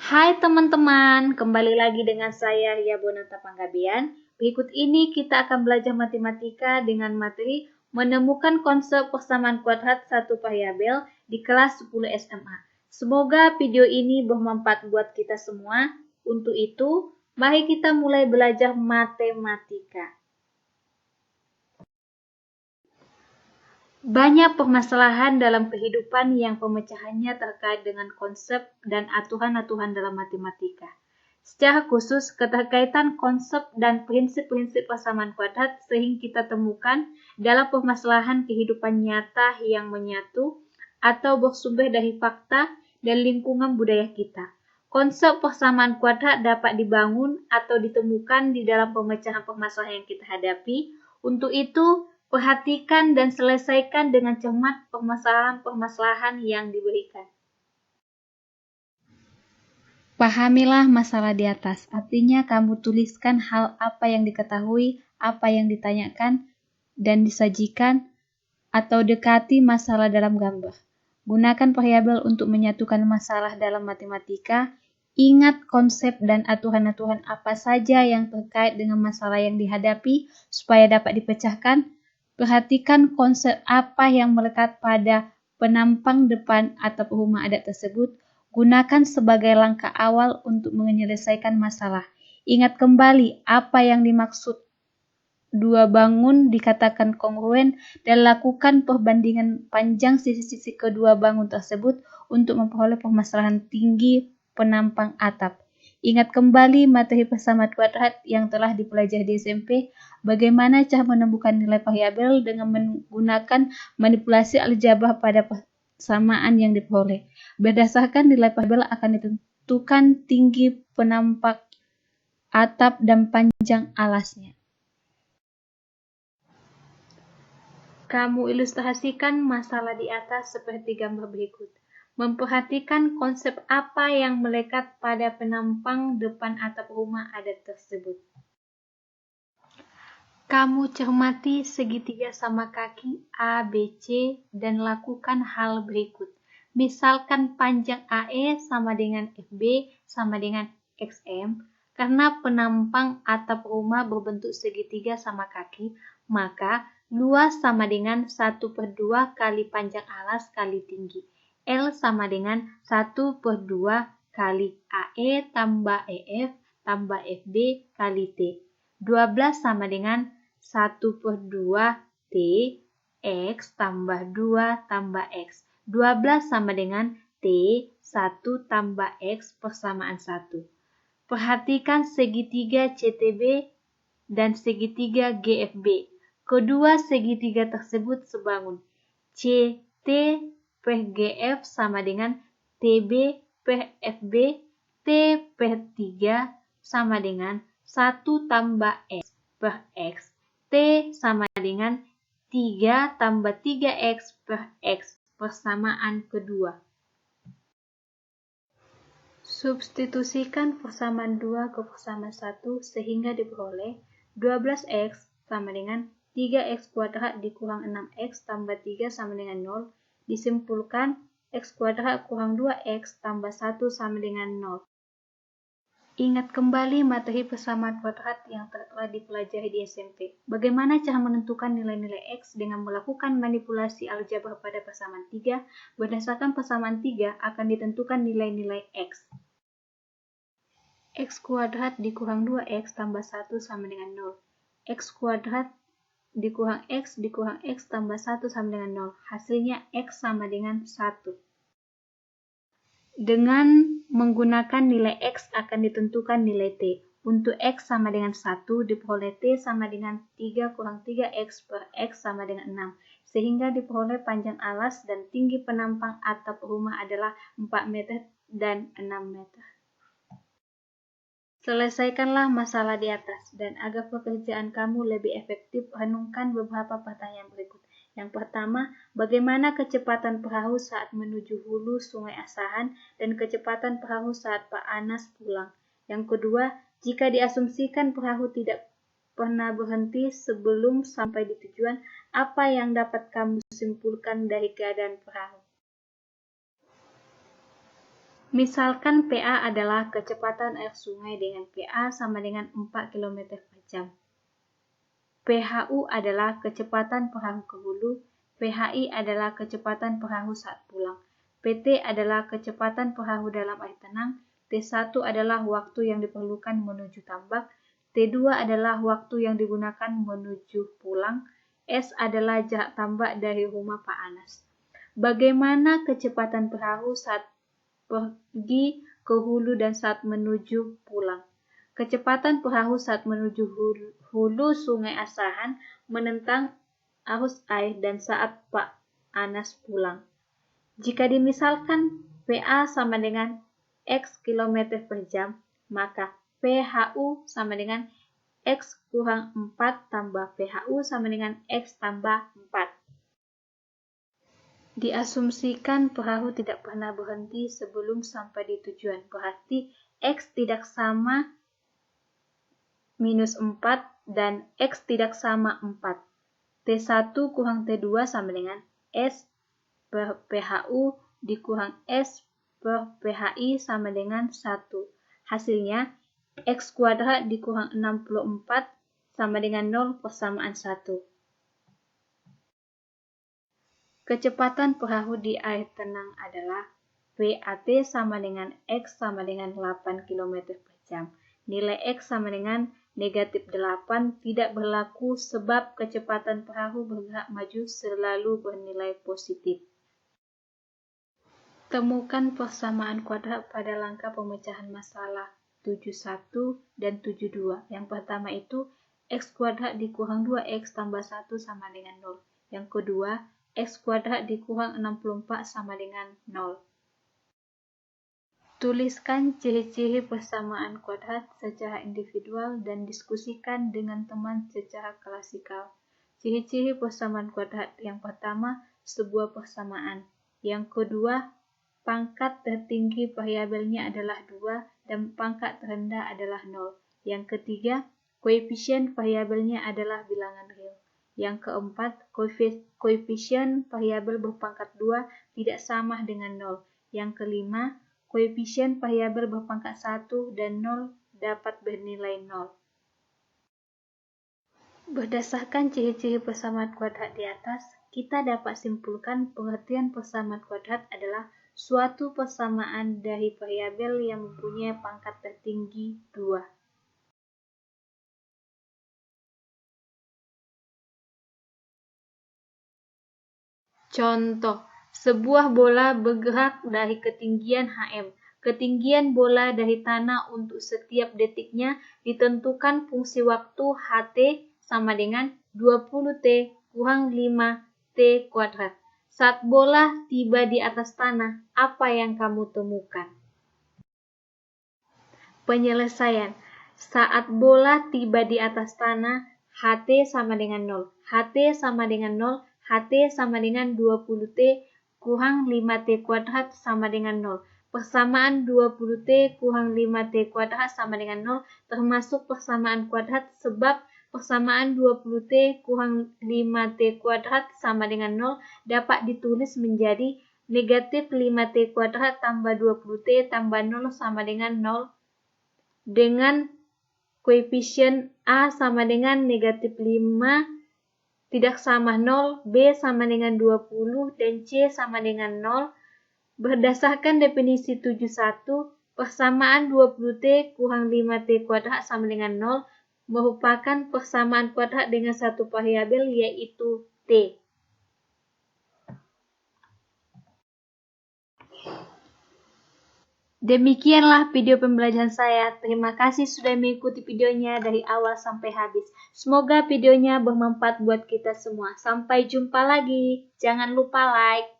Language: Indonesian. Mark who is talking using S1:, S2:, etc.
S1: Hai teman-teman, kembali lagi dengan saya Ria Bonata Panggabean. Berikut ini kita akan belajar matematika dengan materi menemukan konsep persamaan kuadrat satu variabel di kelas 10 SMA. Semoga video ini bermanfaat buat kita semua. Untuk itu, mari kita mulai belajar matematika. Banyak permasalahan dalam kehidupan yang pemecahannya terkait dengan konsep dan aturan-aturan dalam matematika. Secara khusus, keterkaitan konsep dan prinsip-prinsip persamaan kuadrat sering kita temukan dalam permasalahan kehidupan nyata yang menyatu atau bersumber dari fakta dan lingkungan budaya kita. Konsep persamaan kuadrat dapat dibangun atau ditemukan di dalam pemecahan permasalahan yang kita hadapi. Untuk itu, perhatikan dan selesaikan dengan cermat permasalahan-permasalahan yang diberikan. Pahamilah masalah di atas, artinya kamu tuliskan hal apa yang diketahui, apa yang ditanyakan, dan disajikan, atau dekati masalah dalam gambar. Gunakan variabel untuk menyatukan masalah dalam matematika. Ingat konsep dan aturan-aturan apa saja yang terkait dengan masalah yang dihadapi supaya dapat dipecahkan. Perhatikan konsep apa yang melekat pada penampang depan atau rumah adat tersebut. Gunakan sebagai langkah awal untuk menyelesaikan masalah. Ingat kembali apa yang dimaksud dua bangun dikatakan kongruen dan lakukan perbandingan panjang sisi-sisi kedua bangun tersebut untuk memperoleh permasalahan tinggi penampang atap. Ingat kembali materi persamaan kuadrat yang telah dipelajari di SMP, bagaimana cara menemukan nilai variabel dengan menggunakan manipulasi aljabar pada persamaan yang diperoleh. Berdasarkan nilai variabel akan ditentukan tinggi penampang atap dan panjang alasnya. Kamu ilustrasikan masalah di atas seperti gambar berikut. Memperhatikan konsep apa yang melekat pada penampang depan atap rumah adat tersebut. Kamu cermati segitiga sama kaki A, B, C dan lakukan hal berikut. Misalkan panjang AE sama dengan FB sama dengan XM. Karena penampang atap rumah berbentuk segitiga sama kaki, maka luas sama dengan 1/2 kali panjang alas kali tinggi. L sama dengan 1/2 kali AE tambah EF tambah FB kali T. 12 sama dengan 1/2 T X tambah 2 tambah X. 12 sama dengan T 1 tambah X persamaan 1. Perhatikan segitiga CTB dan segitiga GFB. Kedua segitiga tersebut sebangun. CT per GF sama dengan TB per FB. T per 3 sama dengan 1 tambah X per X. T sama dengan 3 tambah 3X per X persamaan kedua. Substitusikan persamaan 2 ke persamaan 1 sehingga diperoleh 12X sama dengan 3X kuadrat dikurang 6X tambah 3 sama dengan 0. Disimpulkan X kuadrat kurang 2X tambah 1 sama dengan 0. Ingat kembali materi persamaan kuadrat yang telah dipelajari di SMP. Bagaimana cara menentukan nilai-nilai X dengan melakukan manipulasi aljabar pada persamaan 3? Berdasarkan persamaan 3 akan ditentukan nilai-nilai X. X kuadrat dikurang 2X tambah 1 sama dengan 0. X kuadrat dikurang X tambah 1 sama dengan 0. Hasilnya X sama dengan 1. Dengan menggunakan nilai X akan ditentukan nilai T. Untuk X sama dengan 1, diperoleh T sama dengan 3 kurang 3X per X sama dengan 6. Sehingga diperoleh panjang alas dan tinggi penampang atap rumah adalah 4 meter dan 6 meter. Selesaikanlah masalah di atas, dan agar pekerjaan kamu lebih efektif, renungkan beberapa pertanyaan berikut. Yang pertama, bagaimana kecepatan perahu saat menuju hulu Sungai Asahan dan kecepatan perahu saat Pak Anas pulang? Yang kedua, jika diasumsikan perahu tidak pernah berhenti sebelum sampai di tujuan, apa yang dapat kamu simpulkan dari keadaan perahu? Misalkan PA adalah kecepatan air sungai dengan PA sama dengan 4 km per jam. PHU adalah kecepatan perahu ke hulu, PHI adalah kecepatan perahu saat pulang, PT adalah kecepatan perahu dalam air tenang, T1 adalah waktu yang diperlukan menuju tambak, T2 adalah waktu yang digunakan menuju pulang, S adalah jarak tambak dari rumah Pak Anas. Bagaimana kecepatan perahu saat pergi ke hulu dan saat menuju pulang? Kecepatan perahu saat menuju hulu Sungai Asahan menentang arus air dan saat Pak Anas pulang. Jika dimisalkan PA sama dengan X km per jam, maka PHU sama dengan X kurang 4 tambah PHU sama dengan X tambah 4. Diasumsikan perahu tidak pernah berhenti sebelum sampai di tujuan, berarti X tidak sama minus 4 dan X tidak sama 4. T1 kurang T2 sama dengan S per PHU dikurang S per PHI sama dengan 1. Hasilnya, X kuadrat dikurang 64 sama dengan 0 persamaan 1. Kecepatan perahu di air tenang adalah PAT sama dengan X sama dengan 8 km per jam. Nilai X sama dengan negatif 8 tidak berlaku sebab kecepatan perahu bergerak maju selalu bernilai positif. Temukan persamaan kuadrat pada langkah pemecahan masalah 71 dan 72. Yang pertama itu X kuadrat dikurang 2X tambah 1 sama dengan 0. Yang kedua, X kuadrat dikurang 64 sama dengan 0. Tuliskan ciri-ciri persamaan kuadrat secara individual dan diskusikan dengan teman secara klasikal. Ciri-ciri persamaan kuadrat: yang pertama, sebuah persamaan. Yang kedua, pangkat tertinggi variabelnya adalah 2 dan pangkat terendah adalah 0. Yang ketiga, koefisien variabelnya adalah bilangan real. Yang keempat, koefisien variabel berpangkat 2 tidak sama dengan 0. Yang kelima, koefisien variabel berpangkat 1 dan 0 dapat bernilai 0. Berdasarkan ciri-ciri persamaan kuadrat di atas, kita dapat simpulkan pengertian persamaan kuadrat adalah suatu persamaan dari variabel yang mempunyai pangkat tertinggi 2. Contoh, sebuah bola bergerak dari ketinggian HM. Ketinggian bola dari tanah untuk setiap detiknya ditentukan fungsi waktu HT sama dengan 20T kurang 5T kuadrat. Saat bola tiba di atas tanah, apa yang kamu temukan? Penyelesaian. Saat bola tiba di atas tanah, HT sama dengan 0. HT sama dengan 0. HT sama dengan 20T kurang 5T kuadrat sama dengan 0. Persamaan 20T kurang 5T kuadrat sama dengan 0 termasuk persamaan kuadrat sebab persamaan 20T kurang 5T kuadrat sama dengan 0 dapat ditulis menjadi negatif 5T kuadrat tambah 20T tambah 0 sama dengan 0 dengan koefisien A sama dengan negatif 5 tidak sama 0, B sama dengan 20, dan C sama dengan 0. Berdasarkan definisi 71, persamaan 20T kurang 5T kuadrat sama dengan 0 merupakan persamaan kuadrat dengan satu variabel yaitu T. Demikianlah video pembelajaran saya. Terima kasih sudah mengikuti videonya dari awal sampai habis. Semoga videonya bermanfaat buat kita semua. Sampai jumpa lagi. Jangan lupa like.